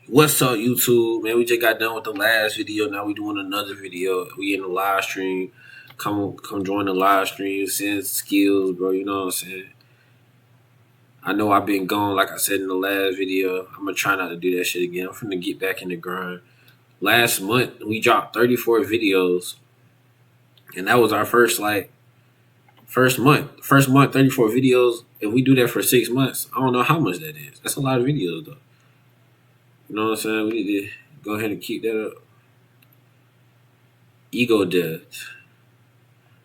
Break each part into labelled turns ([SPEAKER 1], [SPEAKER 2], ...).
[SPEAKER 1] What's up, YouTube? Man, we just got done with the last video. Now we doing another video. We in the live stream. Come join the live stream. Send skills, bro. You know what I'm saying? I know I've been gone, like I said in the last video. I'm gonna try not to do that shit again. I'm finna get back in the grind. Last month we dropped 34 videos, and that was our first month. First month, 34 videos. If we do that for 6 months, I don't know how much that is. That's a lot of videos, though. You know what I'm saying? We need to go ahead and keep that up. Ego death.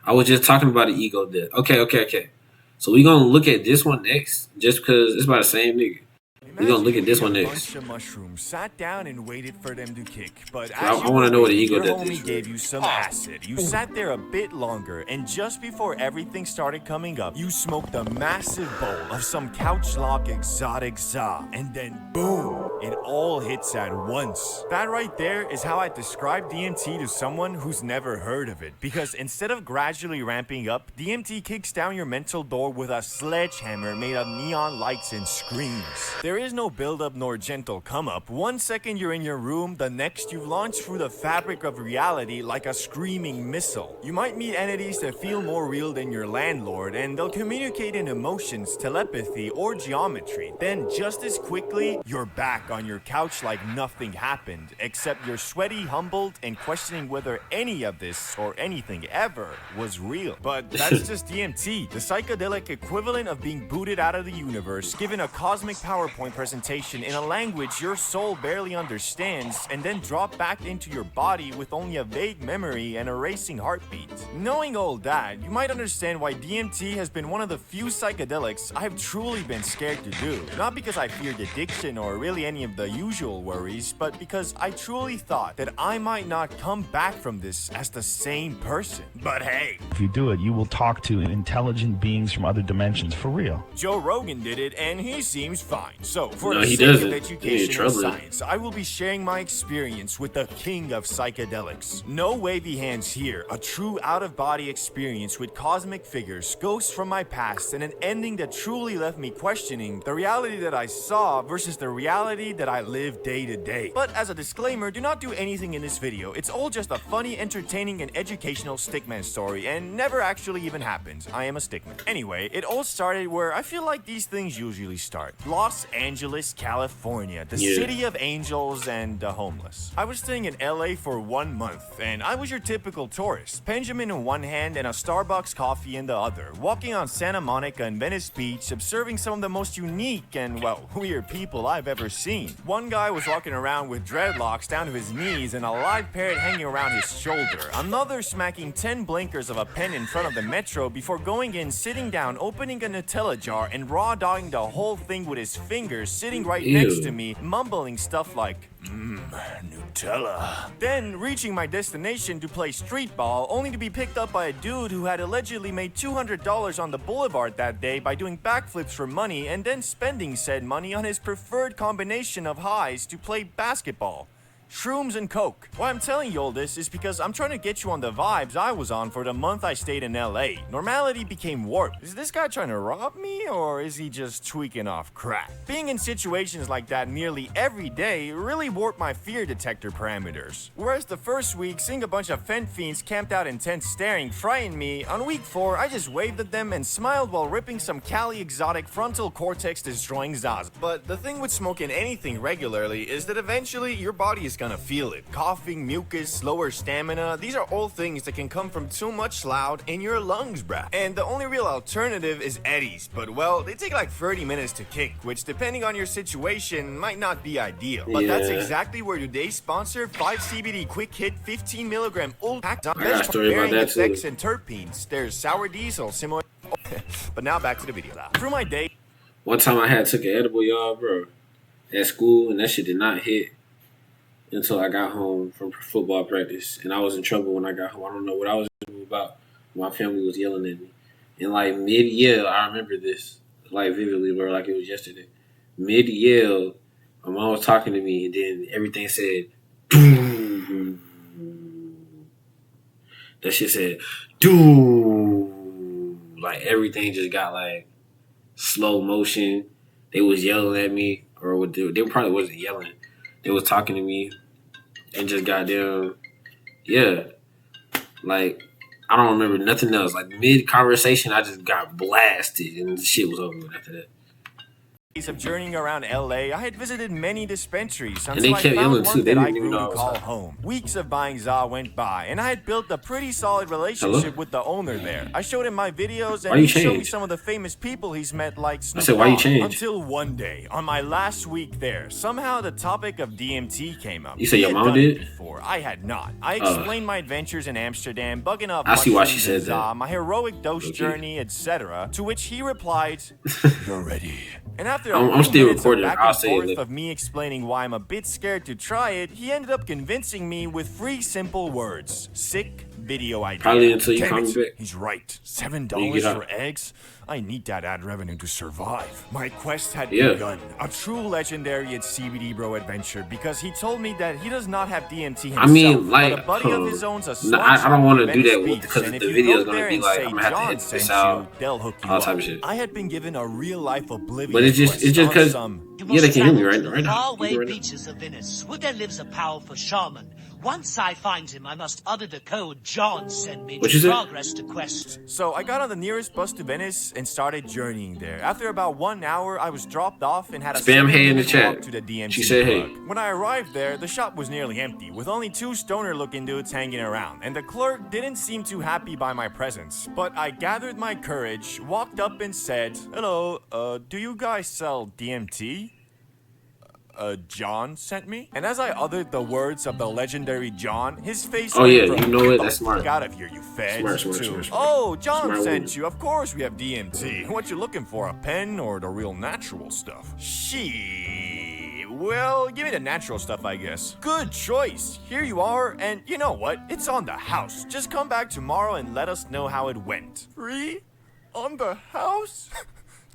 [SPEAKER 1] I was just talking about the ego death. Okay. So we gonna look at this one next, just because it's by the same nigga. We gonna
[SPEAKER 2] Imagine
[SPEAKER 1] look at this
[SPEAKER 2] eating
[SPEAKER 1] one
[SPEAKER 2] a
[SPEAKER 1] next.
[SPEAKER 2] bunch of mushrooms, sat down and waited for them to kick. But
[SPEAKER 1] I,
[SPEAKER 2] as
[SPEAKER 1] I
[SPEAKER 2] you
[SPEAKER 1] want
[SPEAKER 2] were
[SPEAKER 1] to know what the
[SPEAKER 2] waiting,
[SPEAKER 1] ego
[SPEAKER 2] your
[SPEAKER 1] death is.
[SPEAKER 2] homie gave you some acid. You sat there a bit longer, and just before everything started coming up, you smoked a massive bowl of some couch lock exotic za, and then boom, it all hits at once. That right there is how I describe DMT to someone who's never heard of it. Because instead of gradually ramping up, DMT kicks down your mental door with a sledgehammer made of neon lights and screams. There is no build-up nor gentle come-up. One second you're in your room, the next you launch through the fabric of reality like a screaming missile. You might meet entities that feel more real than your landlord, and they'll communicate in emotions, telepathy, or geometry. Then just as quickly, you're back on your couch like nothing happened, except you're sweaty, humbled, and questioning whether any of this or anything ever was real. But that's just DMT, the psychedelic equivalent of being booted out of the universe, given a cosmic PowerPoint presentation in a language your soul barely understands, and then drop back into your body with only a vague memory and a racing heartbeat. Knowing all that, you might understand why DMT has been one of the few psychedelics I've truly been scared to do. Not because I feared addiction or really any of the usual worries, but because I truly thought that I might not come back from this as the same person. But hey,
[SPEAKER 3] If you do it, you will talk to intelligent beings from other dimensions for real.
[SPEAKER 2] Joe Rogan did it and he seems fine. So, for
[SPEAKER 1] No,
[SPEAKER 2] the
[SPEAKER 1] he
[SPEAKER 2] sake
[SPEAKER 1] doesn't.
[SPEAKER 2] of
[SPEAKER 1] He in
[SPEAKER 2] education and
[SPEAKER 1] trouble.
[SPEAKER 2] science, I will be sharing my experience with the king of psychedelics. No wavy hands here, a true out-of-body experience with cosmic figures, ghosts from my past, and an ending that truly left me questioning the reality that I saw versus the reality that I live day to day. But as a disclaimer, do not do anything in this video. It's all just a funny, entertaining, and educational stickman story, and never actually even happened. I am a stickman. Anyway, it all started where I feel like these things usually start. Los Angeles, California, the
[SPEAKER 1] Yeah.
[SPEAKER 2] city of angels and the homeless. I was staying in LA for 1 month, and I was your typical tourist. Benjamin in one hand and a Starbucks coffee in the other, walking on Santa Monica and Venice Beach, observing some of the most unique and, well, weird people I've ever seen. One guy was walking around with dreadlocks down to his knees and a live parrot hanging around his shoulder. Another smacking 10 blinkers of a pen in front of the metro before going in, sitting down, opening a Nutella jar, and raw dogging the whole thing with his fingers, sitting right next
[SPEAKER 1] Ew.
[SPEAKER 2] to me, mumbling stuff like, Nutella. Then reaching my destination to play street ball, only to be picked up by a dude who had allegedly made $200 on the boulevard that day by doing backflips for money and then spending said money on his preferred combination of highs to play basketball. Shrooms and coke. Why I'm telling you all this is because I'm trying to get you on the vibes I was on for the month I stayed in LA. Normality became warped. Is this guy trying to rob me or is he just tweaking off crack? Being in situations like that nearly every day really warped my fear detector parameters. Whereas the first week, seeing a bunch of fent fiends camped out in tents staring frightened me, on week 4 I just waved at them and smiled while ripping some Cali exotic frontal cortex destroying Zaz. But the thing with smoking anything regularly is that eventually your body is gonna feel it. Coughing, mucus, lower stamina, these are all things that can come from too much loud in your lungs, bruh. And the only real alternative is Eddies, but well, they take like 30 minutes to kick, which depending on your situation might not be ideal. But that's
[SPEAKER 1] Yeah.
[SPEAKER 2] exactly where today's sponsor, 5CBD Quick Hit 15 milligram old packed on
[SPEAKER 1] I got a story about that, too.
[SPEAKER 2] effects and terpenes. There's sour diesel, similar. But now back to the video. Through my day.
[SPEAKER 1] One time I had took an edible, y'all, bro, at school, and that shit did not hit until I got home from football practice, and I was in trouble when I got home. I don't know what I was in trouble about. My family was yelling at me, and like mid yell, I remember this like vividly, bro, like it was yesterday. Mid yell, my mom was talking to me, and then everything said, "Doo." That shit said, "Doo." Like everything just got like slow motion. They was yelling at me, or what they probably wasn't yelling. They was talking to me and just goddamn, yeah. Like, I don't remember nothing else. Like, mid conversation, I just got blasted and the shit was over with after that.
[SPEAKER 2] Of journeying around LA, I had visited many dispensaries
[SPEAKER 1] And they
[SPEAKER 2] until I
[SPEAKER 1] kept
[SPEAKER 2] found
[SPEAKER 1] yelling
[SPEAKER 2] one
[SPEAKER 1] too. They
[SPEAKER 2] that I
[SPEAKER 1] didn't even
[SPEAKER 2] grew
[SPEAKER 1] know I
[SPEAKER 2] to
[SPEAKER 1] was
[SPEAKER 2] call
[SPEAKER 1] talking.
[SPEAKER 2] home. Weeks of buying za went by, and I had built a pretty solid relationship with the owner there. I showed him my videos,
[SPEAKER 1] Why
[SPEAKER 2] and
[SPEAKER 1] you
[SPEAKER 2] he showed me
[SPEAKER 1] change?
[SPEAKER 2] some of the famous people he's met, like
[SPEAKER 1] I
[SPEAKER 2] Snoop
[SPEAKER 1] said, why you
[SPEAKER 2] Dogg.
[SPEAKER 1] change?
[SPEAKER 2] Until one day, on my last week there, somehow the topic of DMT came up.
[SPEAKER 1] You said
[SPEAKER 2] He
[SPEAKER 1] your
[SPEAKER 2] had
[SPEAKER 1] mom
[SPEAKER 2] done it
[SPEAKER 1] did?
[SPEAKER 2] before. I had not. I explained my adventures in Amsterdam, bugging off
[SPEAKER 1] I see why she
[SPEAKER 2] mushrooms
[SPEAKER 1] said
[SPEAKER 2] and za,
[SPEAKER 1] that.
[SPEAKER 2] my heroic dose
[SPEAKER 1] Okay.
[SPEAKER 2] journey, etc. To which he replied, "You're ready." And after
[SPEAKER 1] I'm
[SPEAKER 2] a few
[SPEAKER 1] still
[SPEAKER 2] minutes of
[SPEAKER 1] recording.
[SPEAKER 2] back
[SPEAKER 1] I'll
[SPEAKER 2] and
[SPEAKER 1] say it
[SPEAKER 2] forth
[SPEAKER 1] later.
[SPEAKER 2] of me explaining why I'm a bit scared to try it, he ended up convincing me with 3 simple words. Sick video idea.
[SPEAKER 1] Probably until you
[SPEAKER 2] Damn
[SPEAKER 1] call
[SPEAKER 2] it,
[SPEAKER 1] me back.
[SPEAKER 2] he's right.
[SPEAKER 1] When you
[SPEAKER 2] $7
[SPEAKER 1] get
[SPEAKER 2] for
[SPEAKER 1] out.
[SPEAKER 2] eggs? I need that ad revenue to survive. My quest had
[SPEAKER 1] Yeah.
[SPEAKER 2] begun. A true legendary at CBD Bro adventure because he told me that he does not have DMT himself.
[SPEAKER 1] I mean, like,
[SPEAKER 2] but a buddy of his owns a
[SPEAKER 1] I
[SPEAKER 2] slump
[SPEAKER 1] don't want to
[SPEAKER 2] shop
[SPEAKER 1] do
[SPEAKER 2] in
[SPEAKER 1] that
[SPEAKER 2] Venice
[SPEAKER 1] with
[SPEAKER 2] Beach,
[SPEAKER 1] because
[SPEAKER 2] and
[SPEAKER 1] the
[SPEAKER 2] if you
[SPEAKER 1] video is
[SPEAKER 2] go
[SPEAKER 1] gonna
[SPEAKER 2] there
[SPEAKER 1] be
[SPEAKER 2] and
[SPEAKER 1] like
[SPEAKER 2] say
[SPEAKER 1] I'm gonna have to
[SPEAKER 2] John
[SPEAKER 1] edit this
[SPEAKER 2] sent
[SPEAKER 1] out,
[SPEAKER 2] you, they'll hook you
[SPEAKER 1] all
[SPEAKER 2] up.
[SPEAKER 1] type of shit.
[SPEAKER 2] I had been given a real life oblivious
[SPEAKER 1] But it's just
[SPEAKER 2] quest on
[SPEAKER 1] because
[SPEAKER 2] some
[SPEAKER 1] yeah, they can hear me
[SPEAKER 4] travel to
[SPEAKER 1] right
[SPEAKER 4] the
[SPEAKER 1] now.
[SPEAKER 4] faraway
[SPEAKER 1] You can right now.
[SPEAKER 4] beaches of Venice, where there lives a powerful shaman. Once I find him, I must utter the code John sent me
[SPEAKER 1] What you
[SPEAKER 4] to
[SPEAKER 1] say?
[SPEAKER 4] progress the quest.
[SPEAKER 2] So I got on the nearest bus to Venice and started journeying there. After about 1 hour, I was dropped off and had a
[SPEAKER 1] Spam hey in the
[SPEAKER 2] 7-minute
[SPEAKER 1] chat.
[SPEAKER 2] walk to the DMT
[SPEAKER 1] She said hey.
[SPEAKER 2] plug. When I arrived there, the shop was nearly empty, with only 2 stoner-looking dudes hanging around, and the clerk didn't seem too happy by my presence. But I gathered my courage, walked up and said, "Hello, do you guys sell DMT?" John sent me? And as I uttered the words of the legendary John, his face
[SPEAKER 1] Oh,
[SPEAKER 2] went
[SPEAKER 1] yeah,
[SPEAKER 2] from,
[SPEAKER 1] you know
[SPEAKER 2] "Get
[SPEAKER 1] what?
[SPEAKER 2] the
[SPEAKER 1] That's smart.
[SPEAKER 2] fuck out of here, you feds,"
[SPEAKER 1] Smart,
[SPEAKER 2] to,
[SPEAKER 1] smart.
[SPEAKER 2] "Oh, John
[SPEAKER 1] Smart
[SPEAKER 2] sent
[SPEAKER 1] woman.
[SPEAKER 2] you. Of course we have DMT. What you looking for, a pen or the real natural stuff?" She. Well, give me the natural stuff, I guess. Good choice. Here you are, and you know what? It's on the house. Just come back tomorrow and let us know how it went. Free? On the house?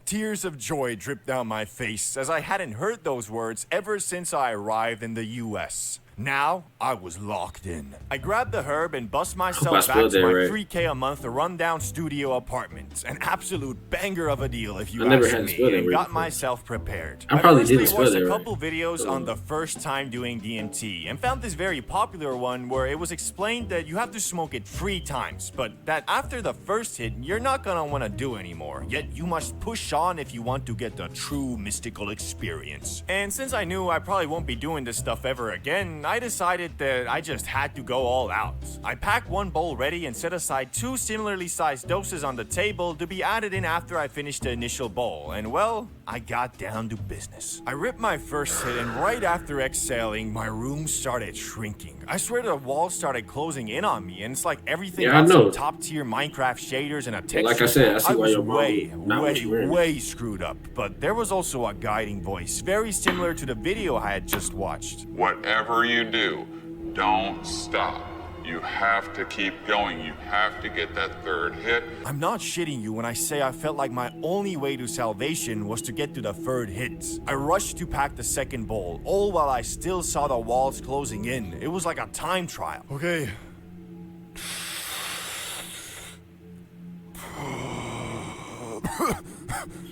[SPEAKER 2] Tears of joy dripped down my face as I hadn't heard those words ever since I arrived in the US. Now, I was locked in. I grabbed the herb and bust myself
[SPEAKER 1] I
[SPEAKER 2] back
[SPEAKER 1] spelled
[SPEAKER 2] to
[SPEAKER 1] that
[SPEAKER 2] my
[SPEAKER 1] right.
[SPEAKER 2] 3K a month rundown studio apartment. An absolute banger of a deal if you
[SPEAKER 1] I never
[SPEAKER 2] ask
[SPEAKER 1] had to
[SPEAKER 2] me,
[SPEAKER 1] spell that
[SPEAKER 2] and
[SPEAKER 1] right
[SPEAKER 2] got
[SPEAKER 1] before.
[SPEAKER 2] myself prepared.
[SPEAKER 1] I probably
[SPEAKER 2] firstly
[SPEAKER 1] didn't spell
[SPEAKER 2] watched
[SPEAKER 1] that
[SPEAKER 2] a
[SPEAKER 1] right.
[SPEAKER 2] couple videos on the first time doing DMT and found this very popular one where it was explained that you have to smoke it 3 times, but that after the first hit, you're not gonna want to do anymore. Yet you must push on if you want to get the true mystical experience. And since I knew I probably won't be doing this stuff ever again, I decided that I just had to go all out. I packed 1 bowl ready and set aside 2 similarly sized doses on the table to be added in after I finished the initial bowl, and well, I got down to business. I ripped my first hit, and right after exhaling, my room started shrinking. I swear the walls started closing in on me, and it's like everything
[SPEAKER 1] Yeah, I
[SPEAKER 2] got
[SPEAKER 1] know.
[SPEAKER 2] some top-tier Minecraft shaders and a texture.
[SPEAKER 1] like I said, I see why
[SPEAKER 2] was
[SPEAKER 1] your mom
[SPEAKER 2] way,
[SPEAKER 1] not what you wearing.
[SPEAKER 2] way screwed up. But there was also a guiding voice, very similar to the video I had just watched.
[SPEAKER 5] Whatever you do, don't stop. You have to keep going. You have to get that 3rd hit.
[SPEAKER 2] I'm not shitting you when I say I felt like my only way to salvation was to get to the 3rd hit. I rushed to pack the 2nd bowl, all while I still saw the walls closing in. It was like a time trial. Okay.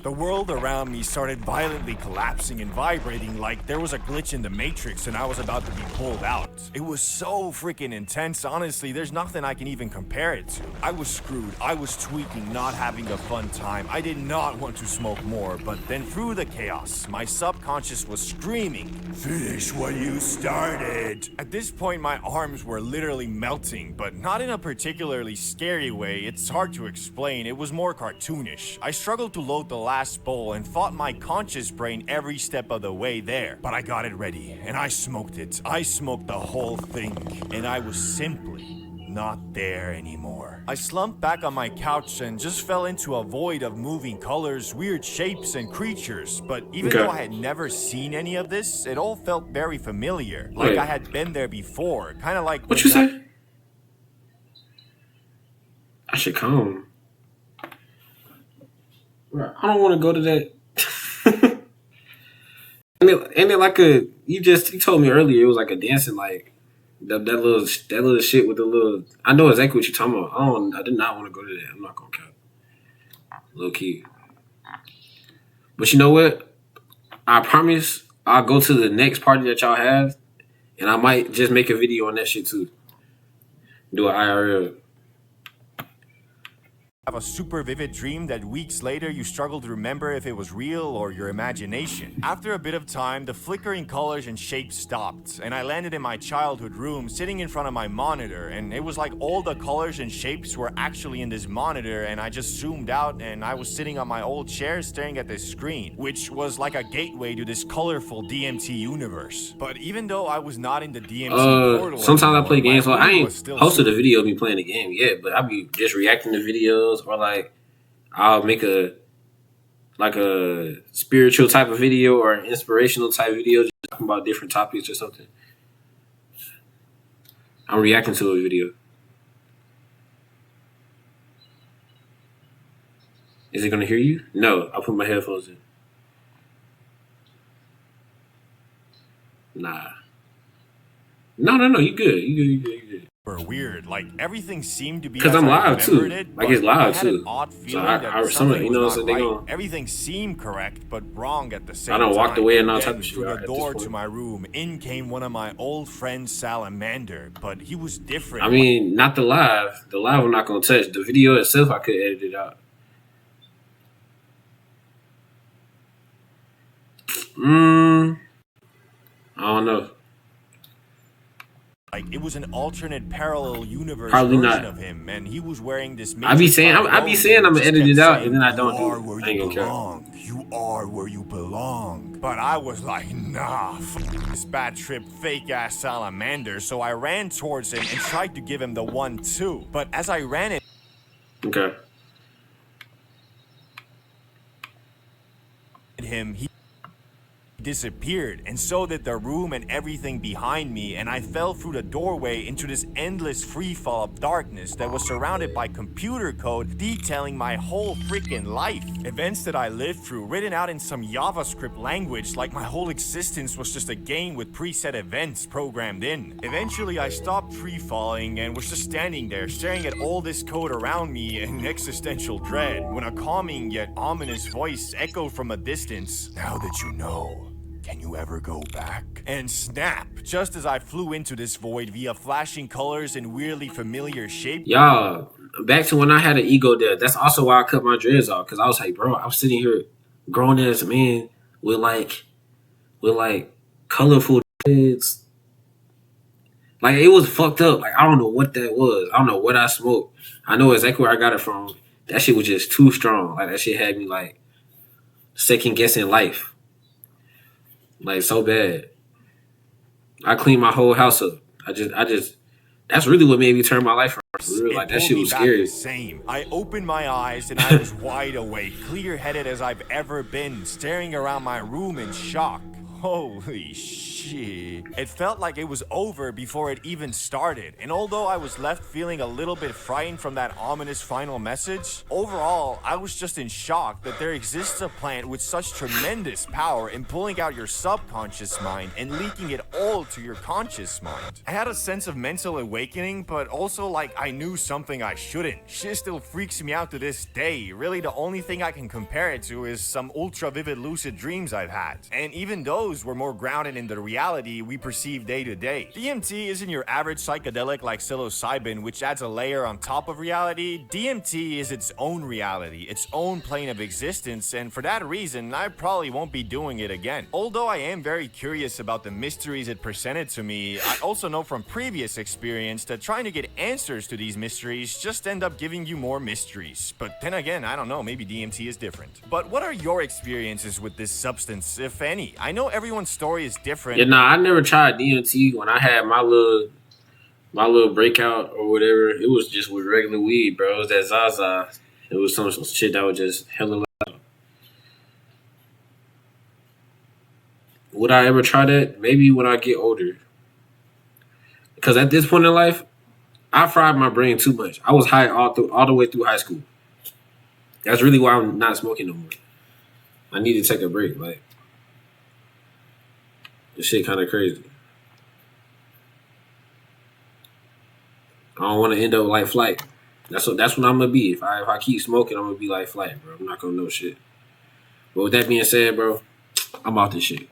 [SPEAKER 2] The world around me started violently collapsing and vibrating like there was a glitch in the Matrix and I was about to be pulled out. It was so freaking intense, honestly, there's nothing I can even compare it to. I was screwed, I was tweaking, not having a fun time. I did not want to smoke more, but then through the chaos, my subconscious was screaming, "Finish what you started." At this point, my arms were literally melting, but not in a particularly scary way. It's hard to explain, it was more cartoonish. I struggled to load the last bowl and fought my conscious brain every step of the way there. But I got it ready, and I smoked it. I smoked the whole thing, and I was simply not there anymore. I slumped back on my couch and just fell into a void of moving colors, weird shapes, and creatures. But even
[SPEAKER 1] Okay.
[SPEAKER 2] though I had never seen any of this, it all felt very familiar. Like
[SPEAKER 1] Wait.
[SPEAKER 2] I had been there before. Kind of like...
[SPEAKER 1] What you say? I should come. Bro, I don't want to go to that. Ain't it like a? You told me earlier it was like a dancing like that little shit with the little. I know exactly what you're talking about. I did not want to go to that. I'm not gonna cap. Low key. But you know what? I promise I'll go to the next party that y'all have, and I might just make a video on that shit too. Do an IRL.
[SPEAKER 2] Have a super vivid dream that weeks later you struggle to remember if it was real or your imagination. After a bit of time, the flickering colors and shapes stopped, and I landed in my childhood room sitting in front of my monitor, and it was like all the colors and shapes were actually in this monitor, and I just zoomed out and I was sitting on my old chair staring at this screen, which was like a gateway to this colorful DMT universe. But even though I was not in the DMT portal
[SPEAKER 1] sometimes I play
[SPEAKER 2] anymore,
[SPEAKER 1] games,
[SPEAKER 2] my
[SPEAKER 1] so I
[SPEAKER 2] room
[SPEAKER 1] ain't
[SPEAKER 2] was still
[SPEAKER 1] posted a
[SPEAKER 2] super
[SPEAKER 1] video of me playing the game yet, but I'll be just reacting to videos, or like I'll make a spiritual type of video or an inspirational type video, just talking about different topics or something. I'm reacting to a video. Is it gonna hear you? No, I'll put my headphones in. Nah. No, you good. You good.
[SPEAKER 2] weird. Like everything seemed to be
[SPEAKER 1] Because
[SPEAKER 2] as
[SPEAKER 1] I'm
[SPEAKER 2] I
[SPEAKER 1] live too.
[SPEAKER 2] remembered it,
[SPEAKER 1] Like it's
[SPEAKER 2] but I
[SPEAKER 1] live
[SPEAKER 2] had an
[SPEAKER 1] too.
[SPEAKER 2] odd
[SPEAKER 1] So
[SPEAKER 2] feeling
[SPEAKER 1] I
[SPEAKER 2] that
[SPEAKER 1] some
[SPEAKER 2] something
[SPEAKER 1] you know what I'm
[SPEAKER 2] was
[SPEAKER 1] saying?
[SPEAKER 2] not
[SPEAKER 1] They
[SPEAKER 2] right.
[SPEAKER 1] gonna
[SPEAKER 2] Everything seemed correct, but wrong at the same
[SPEAKER 1] I done
[SPEAKER 2] time.
[SPEAKER 1] walked away and all
[SPEAKER 2] Then
[SPEAKER 1] type of shit
[SPEAKER 2] through
[SPEAKER 1] at
[SPEAKER 2] the
[SPEAKER 1] this
[SPEAKER 2] door
[SPEAKER 1] point.
[SPEAKER 2] to my room, in came one of my old friends, Salamander, but he was different.
[SPEAKER 1] I mean, not the live. The live I'm not gonna touch. The video itself I could edit it out. I don't know.
[SPEAKER 2] Like it was an alternate parallel universe
[SPEAKER 1] Probably
[SPEAKER 2] version
[SPEAKER 1] not.
[SPEAKER 2] of him, and he was wearing this.
[SPEAKER 1] I be saying I'm gonna edit it out, and then I
[SPEAKER 2] "You
[SPEAKER 1] don't
[SPEAKER 2] are
[SPEAKER 1] do
[SPEAKER 2] where
[SPEAKER 1] it. I ain't
[SPEAKER 2] you
[SPEAKER 1] gonna care.
[SPEAKER 2] belong. You are where you belong." But I was like, nah, this bad trip, fake ass Salamander. So I ran towards him and tried to give him the 1-2. But as I ran it.
[SPEAKER 1] Okay.
[SPEAKER 2] Him, he disappeared, and so did the room and everything behind me, and I fell through the doorway into this endless free fall of darkness that was surrounded by computer code detailing my whole freaking life. Events that I lived through, written out in some JavaScript language, like my whole existence was just a game with preset events programmed in. Eventually I stopped free falling and was just standing there staring at all this code around me in existential dread when a calming yet ominous voice echoed from a distance. "Now that you know, can you ever go back?" And snap, just as I flew into this void via flashing colors and weirdly familiar shapes.
[SPEAKER 1] Y'all, back to when I had an ego death. That's also why I cut my dreads off. Cause I was like, bro, I'm sitting here grown as a man with colorful dreads. Like it was fucked up. Like I don't know what that was. I don't know what I smoked. I know exactly where I got it from. That shit was just too strong. Like that shit had me like second guessing life. Like so bad. I cleaned my whole house up. I just that's really what made me turn my life around. For real. Like that shit was scary.
[SPEAKER 2] The same. I opened my eyes and I was wide awake, clear-headed as I've ever been, staring around my room in shock. Holy shit. It felt like it was over before it even started, and although I was left feeling a little bit frightened from that ominous final message, overall, I was just in shock that there exists a plant with such tremendous power in pulling out your subconscious mind and leaking it all to your conscious mind. I had a sense of mental awakening, but also like I knew something I shouldn't. Shit still freaks me out to this day. Really, the only thing I can compare it to is some ultra vivid lucid dreams I've had, and even those were more grounded in the reality we perceive day to day. DMT isn't your average psychedelic like psilocybin, which adds a layer on top of reality. DMT is its own reality, its own plane of existence, and for that reason, I probably won't be doing it again. Although I am very curious about the mysteries it presented to me, I also know from previous experience that trying to get answers to these mysteries just end up giving you more mysteries. But then again, I don't know, maybe DMT is different. But what are your experiences with this substance, if any? I know everyone's story is different.
[SPEAKER 1] Yeah, nah, I never tried DMT. When I had my little breakout or whatever, it was just with regular weed, bro. It was that Zaza. It was some shit that was just hella loud. Would I ever try that? Maybe when I get older. Because at this point in life, I fried my brain too much. I was high all the way through high school. That's really why I'm not smoking no more. I need to take a break. Like, this shit kind of crazy. I don't want to end up like Flight. That's what I'm gonna be. If I keep smoking, I'm gonna be like Flight, bro. I'm not gonna know shit. But with that being said, bro, I'm off this shit.